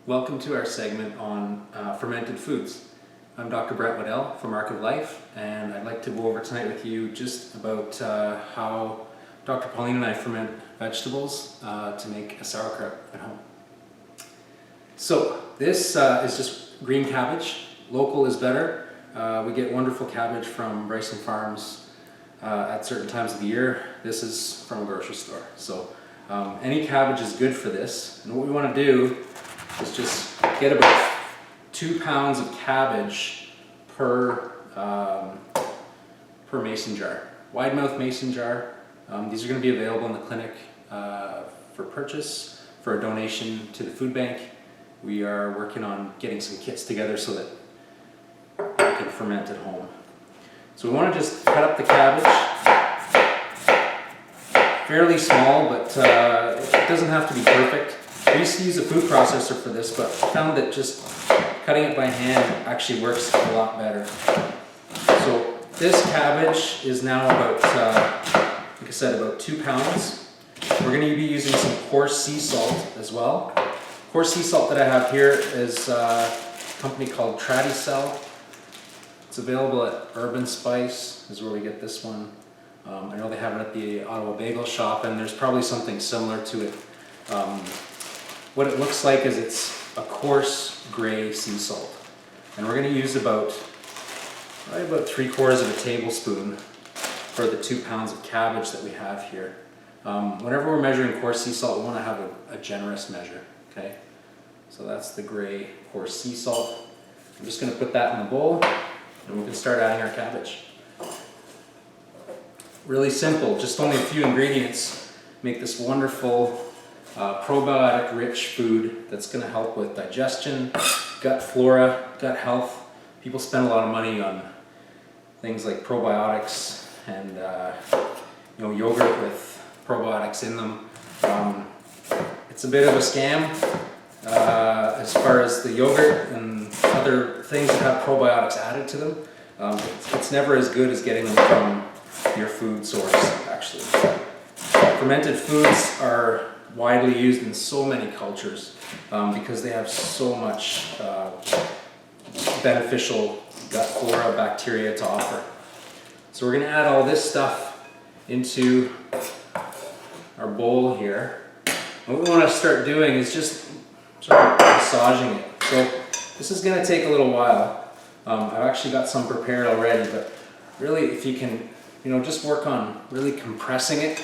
Welcome to our segment on fermented foods. I'm Dr. Brent Waddell from Arc of Life, and I'd like to go over tonight with you just about how Dr. Pauline and I ferment vegetables to make a sauerkraut at home. So this is just green cabbage. Local is better. We get wonderful cabbage from Bryson Farms at certain times of the year. This is from a grocery store. So any cabbage is good for this. And what we want to do is just get about 2 pounds of cabbage per mason jar. Wide mouth mason jar. These are going to be available in the clinic for purchase, for a donation to the food bank. We are working on getting some kits together so that we can ferment at home. So we want to just cut up the cabbage. Fairly small, but it doesn't have to be perfect. I used to use a food processor for this, but I found that just cutting it by hand actually works a lot better. So this cabbage is now about, like I said, about 2 pounds. We're going to be using some coarse sea salt as well. Coarse sea salt that I have here is a company called Tradicell. It's available at Urban Spice, is where we get this one. I know they have it at the Ottawa Bagel Shop, and there's probably something similar to it. What it looks like is it's a coarse gray sea salt, and we're going to use about 3/4 of a tablespoon for the 2 pounds of cabbage that we have here. Whenever we're measuring coarse sea salt, we want to have a generous measure. Okay, so that's the gray coarse sea salt. I'm just going to put that in the bowl, and we can start adding our cabbage. Really simple, just only a few ingredients make this wonderful probiotic rich food that's going to help with digestion, gut flora, gut health. People spend a lot of money on things like probiotics and yogurt with probiotics in them. It's a bit of a scam as far as the yogurt and other things that have probiotics added to them. It's never as good as getting them from your food source, actually. Fermented foods are widely used in so many cultures because they have so much beneficial gut flora, bacteria to offer. So we're going to add all this stuff into our bowl here. And what we want to start doing is just sort of massaging it. So this is going to take a little while. I've actually got some prepared already, but really if you can just work on really compressing it,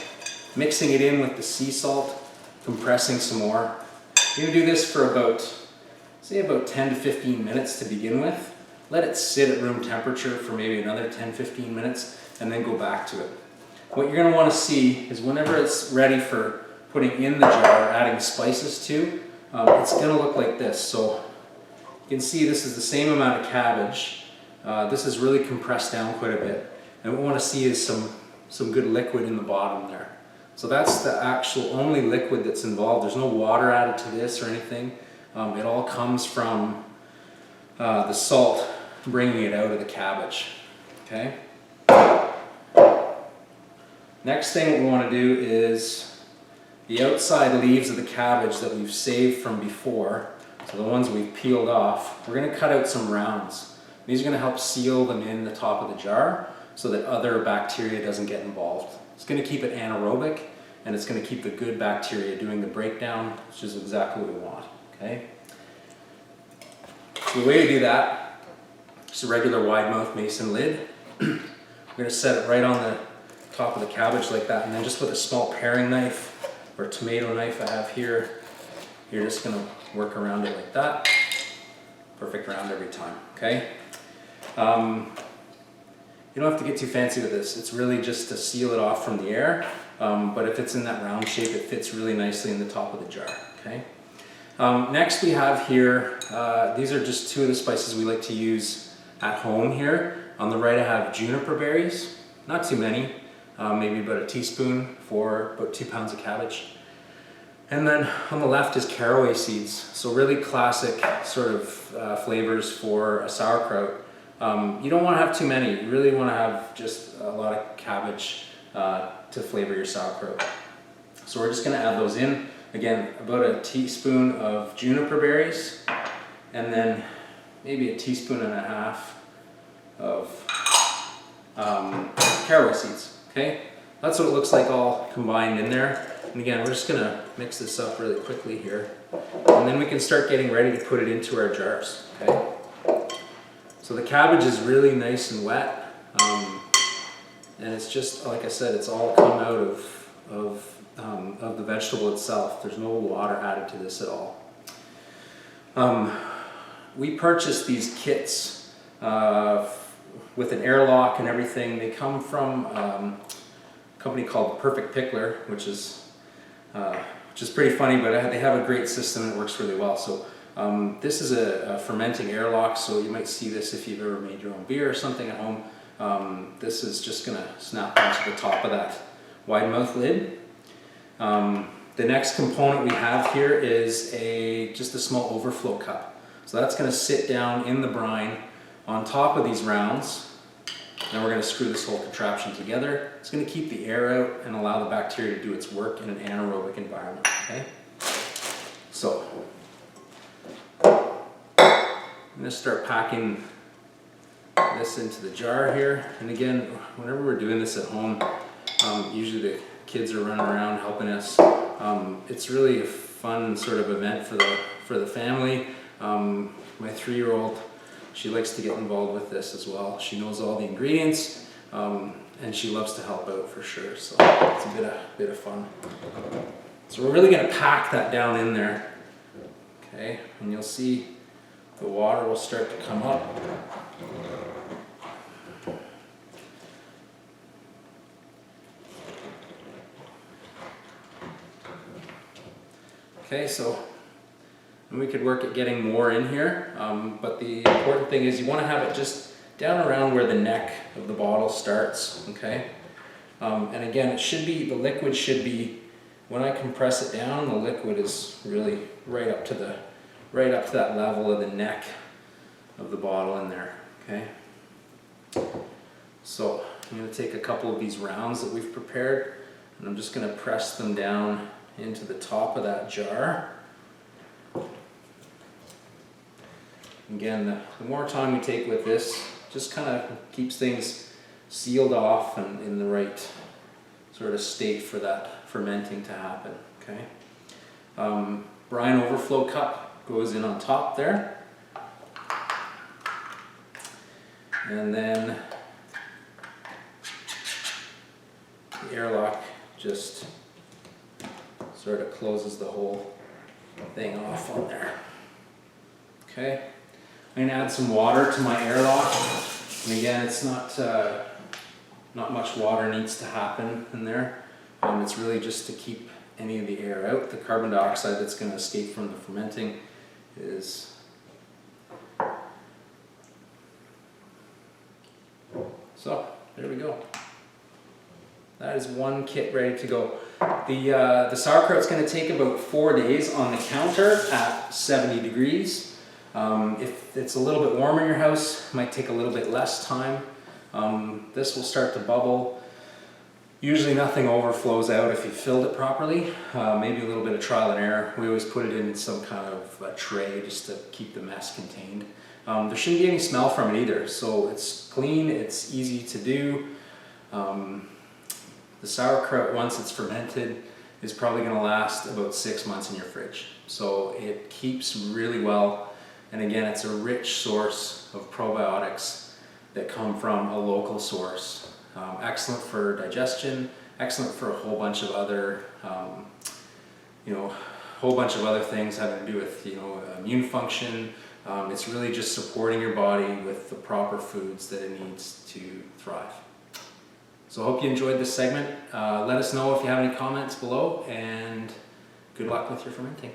mixing it in with the sea salt, compressing some more. You're going to do this for about 10 to 15 minutes to begin with. Let it sit at room temperature for maybe another 10-15 minutes, and then go back to it. What you're going to want to see is whenever it's ready for putting in the jar, adding spices to, it's going to look like this. So you can see this is the same amount of cabbage. This is really compressed down quite a bit. And what we want to see is some good liquid in the bottom there. So that's the actual only liquid that's involved. There's no water added to this or anything. It all comes from the salt bringing it out of the cabbage. Okay. Next thing what we want to do is the outside leaves of the cabbage that we've saved from before, so the ones we've peeled off, we're going to cut out some rounds. These are going to help seal them in the top of the jar so that other bacteria doesn't get involved. It's going to keep it anaerobic, and it's going to keep the good bacteria doing the breakdown, which is exactly what we want. Okay. So the way to do that, just a regular wide mouth mason lid. We're going to set it right on the top of the cabbage like that, and then just with a small paring knife or tomato knife I have here, you're just going to work around it like that. Perfect round every time. Okay. You don't have to get too fancy with this. It's really just to seal it off from the air, but if it's in that round shape, it fits really nicely in the top of the jar. Okay. Next we have here, these are just 2 of the spices we like to use at home here. On the right I have juniper berries, not too many, maybe about a teaspoon for about 2 pounds of cabbage. And then on the left is caraway seeds, so really classic sort of flavors for a sauerkraut. You don't want to have too many. You really want to have just a lot of cabbage to flavor your sauerkraut. So we're just going to add those in. Again, about a teaspoon of juniper berries, and then maybe a teaspoon and a half of caraway seeds. Okay, that's what it looks like all combined in there. And again, we're just gonna mix this up really quickly here, and then we can start getting ready to put it into our jars. Okay, so the cabbage is really nice and wet, and it's just like I said, it's all come out of the vegetable itself. There's no water added to this at all. We purchased these kits with an airlock and everything. They come from a company called Perfect Pickler, which is pretty funny, but they have a great system and it works really well. So this is a fermenting airlock, so you might see this if you've ever made your own beer or something at home. This is just going to snap onto the top of that wide mouth lid. The next component we have here is just a small overflow cup. So that's going to sit down in the brine on top of these rounds. Then we're going to screw this whole contraption together. It's going to keep the air out and allow the bacteria to do its work in an anaerobic environment. Okay? So I'm going to start packing this into the jar here. And again, whenever we're doing this at home, usually the kids are running around helping us. It's really a fun sort of event for the family. My 3-year-old, she likes to get involved with this as well. She knows all the ingredients, and she loves to help out for sure. So it's a bit of fun. So we're really going to pack that down in there. Okay, and you'll see the water will start to come up. Okay, so and we could work at getting more in here, but the important thing is you want to have it just down around where the neck of the bottle starts. Okay, and again, the liquid should be, when I compress it down, the liquid is really right up to that level of the neck of the bottle in there. Okay, so I'm going to take a couple of these rounds that we've prepared, and I'm just going to press them down into the top of that jar. Again, the more time we take with this, just kind of keeps things sealed off and in the right sort of state for that fermenting to happen. Okay, brine overflow cup goes in on top there, and then the airlock just sort of closes the whole thing off on there. Okay, I'm going to add some water to my airlock, and again, it's not much water needs to happen in there. It's really just to keep any of the air out. The carbon dioxide that's going to escape from the fermenting is so. There we go. That is one kit ready to go. The sauerkraut's going to take about 4 days on the counter at 70 degrees. If it's a little bit warmer in your house, it might take a little bit less time. This will start to bubble. Usually nothing overflows out if you filled it properly. Maybe a little bit of trial and error. We always put it in some kind of a tray just to keep the mess contained. There shouldn't be any smell from it either, so it's clean, it's easy to do. The sauerkraut, once it's fermented, is probably going to last about 6 months in your fridge. So it keeps really well, and again, it's a rich source of probiotics that come from a local source. Excellent for digestion, excellent for a whole bunch of other, whole bunch of other things having to do with, immune function. It's really just supporting your body with the proper foods that it needs to thrive. So I hope you enjoyed this segment. Let us know if you have any comments below, and good luck with your fermenting.